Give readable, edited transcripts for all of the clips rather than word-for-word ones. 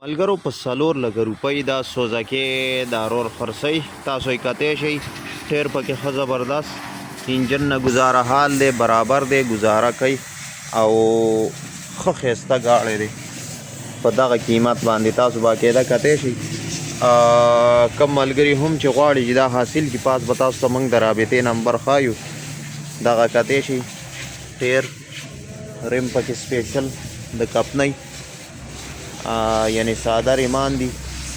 ملګرو په 4 روپۍ دا سوزکې دا رور خرڅی تاسو یې کتی شئ. ټیر پکې ښه زبردست انجن نه ګزاره حال دی، برابر دی، ګزاره کوي او ښه ښایسته ګاډی دی. په دغه قیمت باندې تاسو باقاعده کتی شئ. کم ملګري هم چې غواړي چې دا حاصل کړي پاس به تاسو ته موږ د رابطې نمبر ښایو، دغه کتی شئ. ټیر ریم پکې سپیشل د کپنۍ یعنی ساده ریمان دي،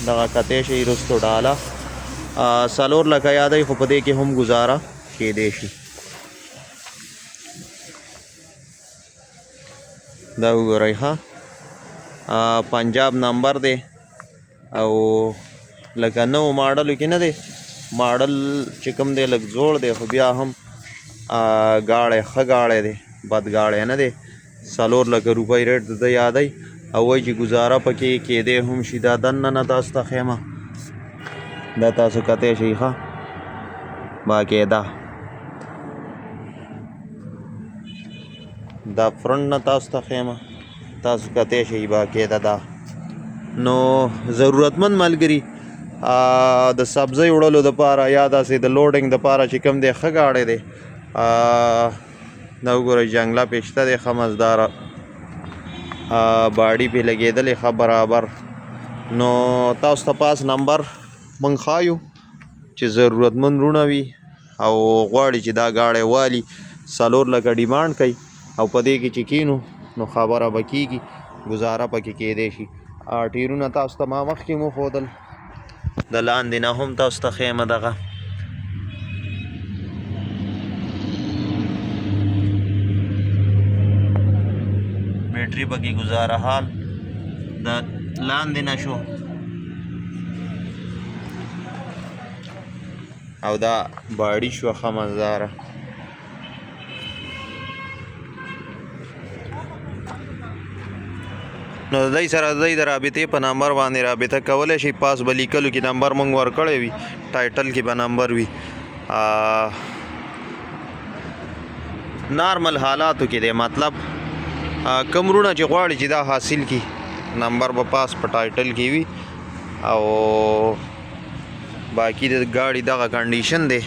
دغه کتی شي. رستو ډاله 4 لکه یادی، خو په دې کې هم ګزاره کیدی شي. دا وګورئ ها، پنجاب نمبر دی او لکه نو ماډلو کې نه دی، ماډل چې کوم دی لږ زوړ دی، خو بیا هم ګاډی ښه ګاډی دی، بد ګاډی نه دی. 4 لکه روپۍ ریټ د ده یادی او وایي چې ګزاره پکې کیدی هم شي. دا دننه تاسو ته ښیمه، دا تاسو کتی شئ ښه باقاعده. دا فرنټ نه تاسو ته ښیمه، تاسو کتی شئ باقاعده. دا نو ضرورتمند ملګري د سبزۍ وړلو دپاره یا داسې د لوډینګ دپاره چې کوم دی ښه ګاډی دی. دا وګورئ جنګله پیشته دی، ښه مزداره باډي پې لګېدلې ښه برابر. نو تاسو ته پاس نمبر موږ ښایو چې ضرورتمند وروڼه وي او غواړي چې دا ګاډی والي. 4 لکه ډیمانډ کوي او په دې کې چې کینو نو خبره به کېږي، ګزاره پکې کیدی شي. ټیرونه تاسو ته ما مخکې مو ښودل، د لاندې نه هم تاسو ته ښیمه. دغه بیټري پکې ګزاره حال د لاندې نه شو او دا باډي شوه ښه مزداره. نو د دوی سره د دوی د رابطې په نمبر باندې رابطه کولی شئ. پاس به لیکلو کې نمبر موږ ورکړی وي، ټایټل کې به نمبر وي. نارمل حالاتو کې دی، مطلب کم وروڼه چې غواړي چې دا حاصل کړي نمبر به پاس په ټایټل کې وي او باقي د ګاډي دغه کنډیشن دی.